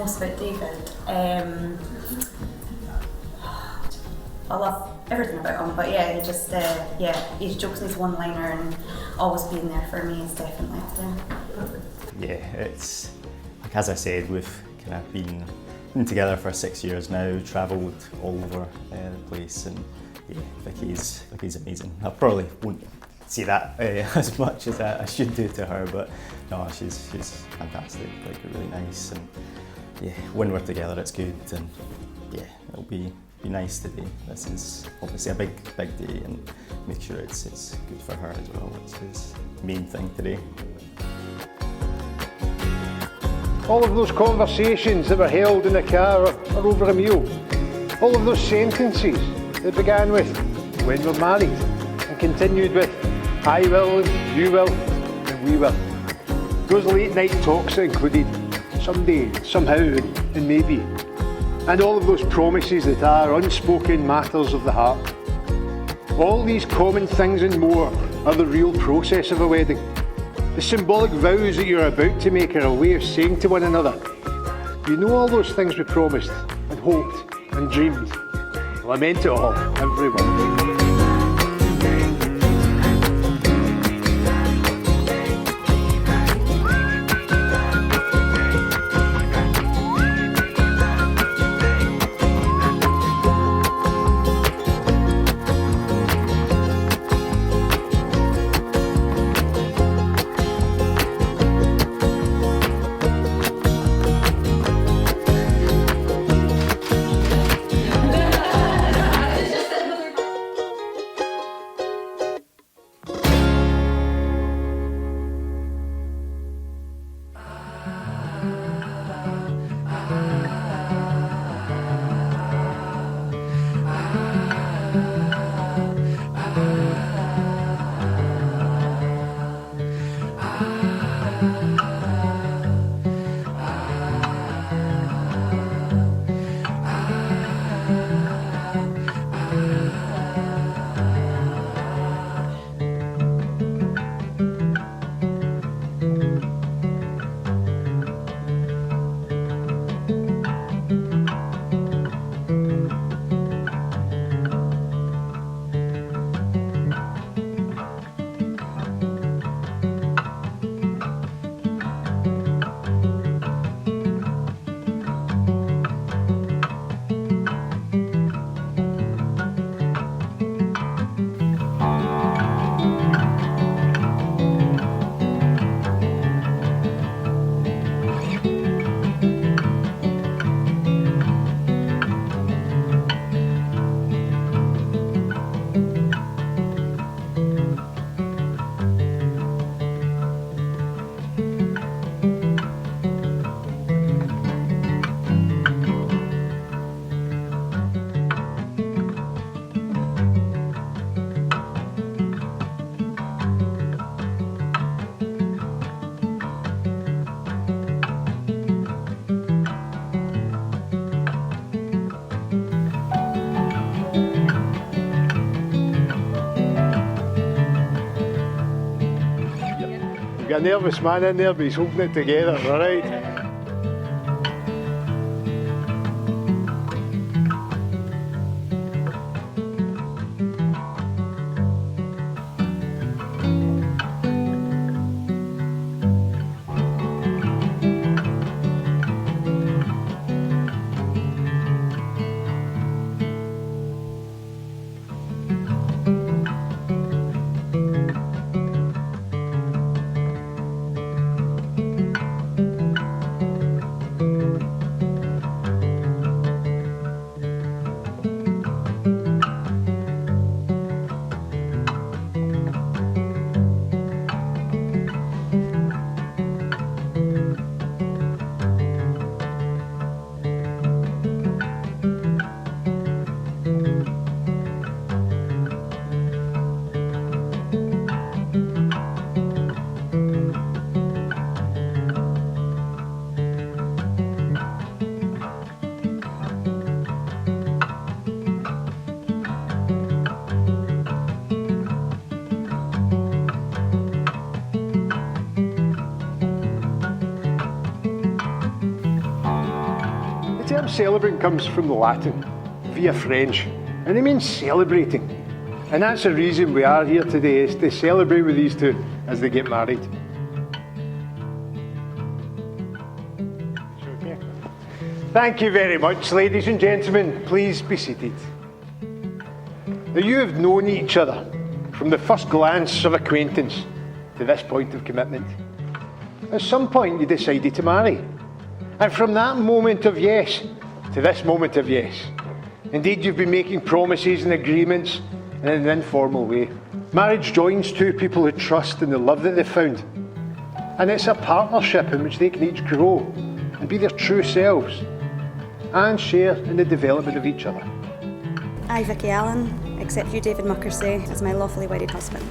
most about David? I love everything about him, but yeah, he just, his jokes and his one-liner and always being there for me is definitely there. Yeah, it's, like as I said, we've kind of been together for 6 years now, travelled all over the place, and yeah, Vikki's amazing. I probably won't say that as much as I should do to her, but no, she's fantastic, like really nice, and yeah, when we're together it's good, and yeah, it'll be nice today. This is obviously a big day, and make sure it's good for her as well, which is the main thing today. All of those conversations that were held in the car or over a meal, all of those sentences that began with, when we're married, and continued with, I will, and you will, and we will. Those late night talks that included someday, somehow, and maybe. And all of those promises that are unspoken matters of the heart. All these common things and more are the real process of a wedding. The symbolic vows that you're about to make are a way of saying to one another, you know all those things we promised, and hoped, and dreamed. Well, I meant it all, everyone. You've got a nervous man in there, but he's holding it together, all right? term celebrant comes from the Latin, via French, and it means celebrating. And that's the reason we are here today, is to celebrate with these two as they get married. Thank you very much, ladies and gentlemen. Please be seated. Now, you have known each other from the first glance of acquaintance to this point of commitment. At some point, you decided to marry. And from that moment of yes to this moment of yes. Indeed, you've been making promises and agreements in an informal way. Marriage joins two people who trust in the love that they've found. And it's a partnership in which they can each grow and be their true selves and share in the development of each other. I, Vikki Allen, accept you, David Muckersey, as my lawfully wedded husband.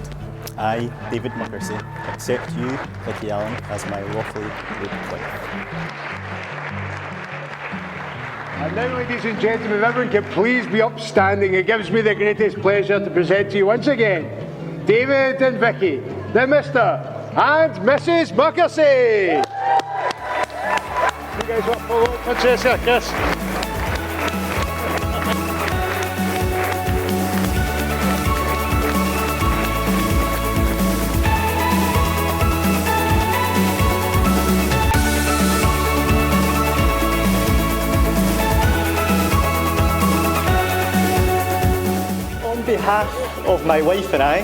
I, David Muckersey, accept you, Vikki Allen, as my lawfully wedded wife. And now, ladies and gentlemen, if everyone can please be upstanding, it gives me the greatest pleasure to present to you once again, David and Vikki, the Mr. and Mrs. Muckersey. You guys want to follow up, Patricia, Chris? On behalf of my wife and I,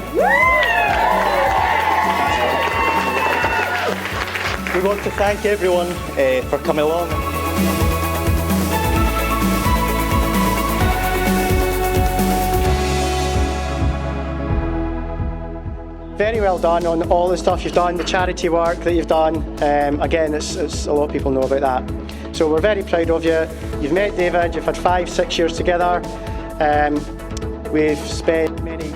we want to thank everyone for coming along. Very well done on all the stuff you've done, the charity work that you've done. Again, it's a lot of people know about that. So we're very proud of you. You've met David, you've had 5-6 years together. We've spent many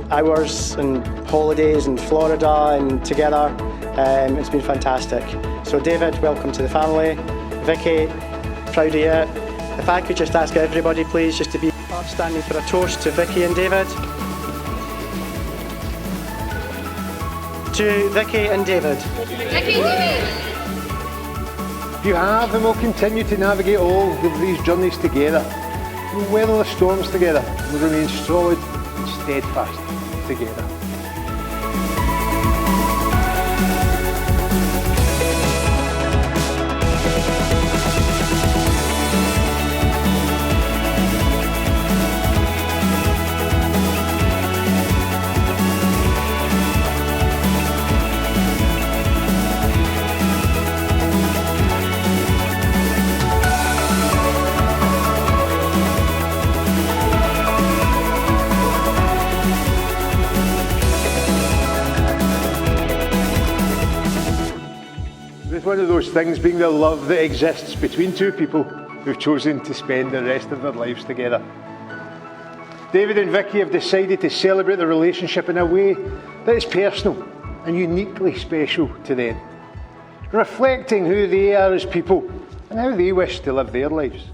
hours and holidays in Florida and together. It's been fantastic. So David, welcome to the family. Vikki, proud of you. If I could just ask everybody please just to be upstanding for a toast to Vikki and David. To Vikki and David. Vikki and David. You have and will continue to navigate all of these journeys together. We'll weather the storms together. We'll remain solid and steadfast together. It's one of those things, being the love that exists between two people who've chosen to spend the rest of their lives together. David and Vikki have decided to celebrate their relationship in a way that is personal and uniquely special to them, reflecting who they are as people and how they wish to live their lives.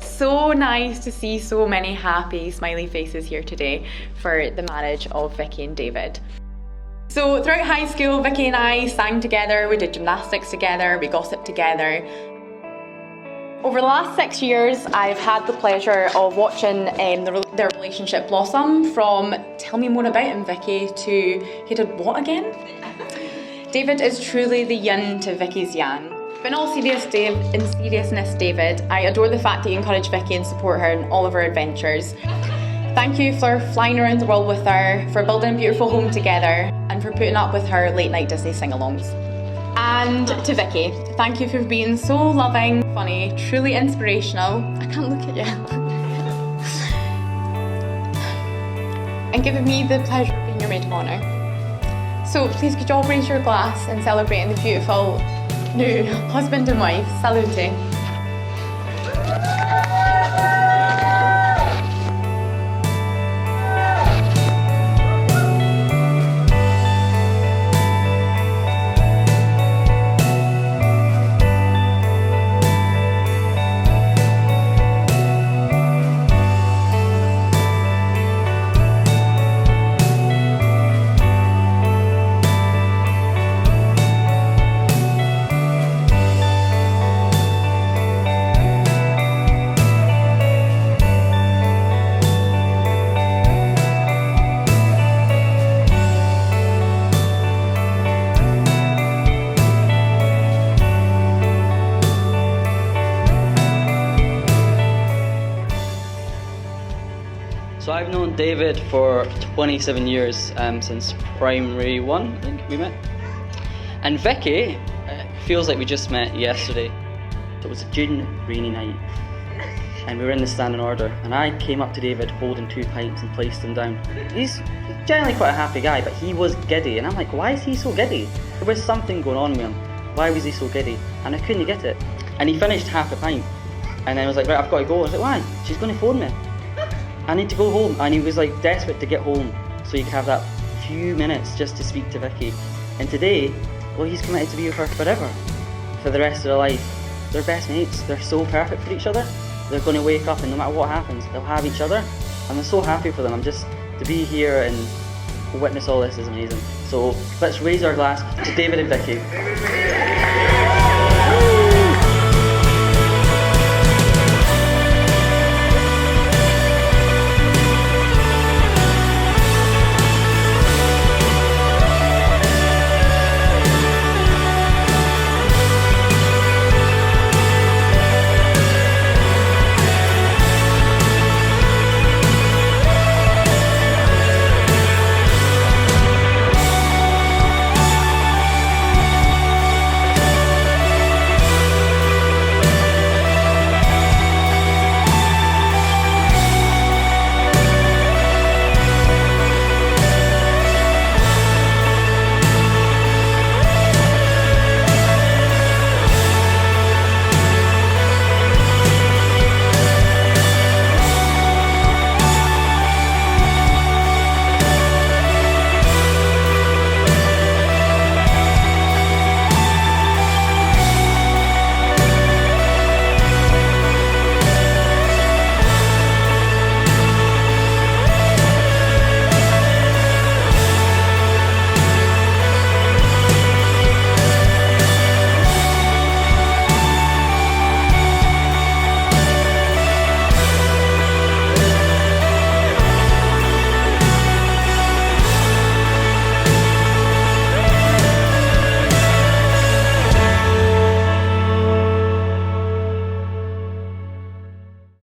So nice to see so many happy, smiley faces here today for the marriage of Vikki and David. So throughout high school, Vikki and I sang together, we did gymnastics together, we gossiped together. Over the last 6 years, I've had the pleasure of watching their relationship blossom from "tell me more about him, Vikki" to "he did what again?" David is truly the yin to Vikki's yang. But in all seriousness, David, I adore the fact that you encourage Vikki and support her in all of her adventures. Thank you for flying around the world with her, for building a beautiful home together, and for putting up with her late night Disney sing-alongs. And to Vikki, thank you for being so loving, funny, truly inspirational. I can't look at you. And giving me the pleasure of being your maid of honour. So please could you all raise your glass in celebrating the beautiful new husband and wife saluting. So I've known David for 27 years, since primary 1, I think we met. And Vikki, feels like we just met yesterday. It was a June rainy night, and we were in the standing order, and I came up to David holding 2 pints and placed him down. He's generally quite a happy guy, but he was giddy, and I'm like, why is he so giddy? There was something going on with him. Why was he so giddy? And I couldn't get it. And he finished half a pint, and then I was like, right, I've got to go. I was like, why? She's going to phone me. I need to go home. And he was like desperate to get home so he could have that few minutes just to speak to Vikki. And today, well, he's committed to be with her forever, for the rest of their life. They're best mates. They're so perfect for each other. They're going to wake up and no matter what happens, they'll have each other. And I'm so happy for them. I'm just, to be here and witness all this is amazing. So let's raise our glass to David and Vikki.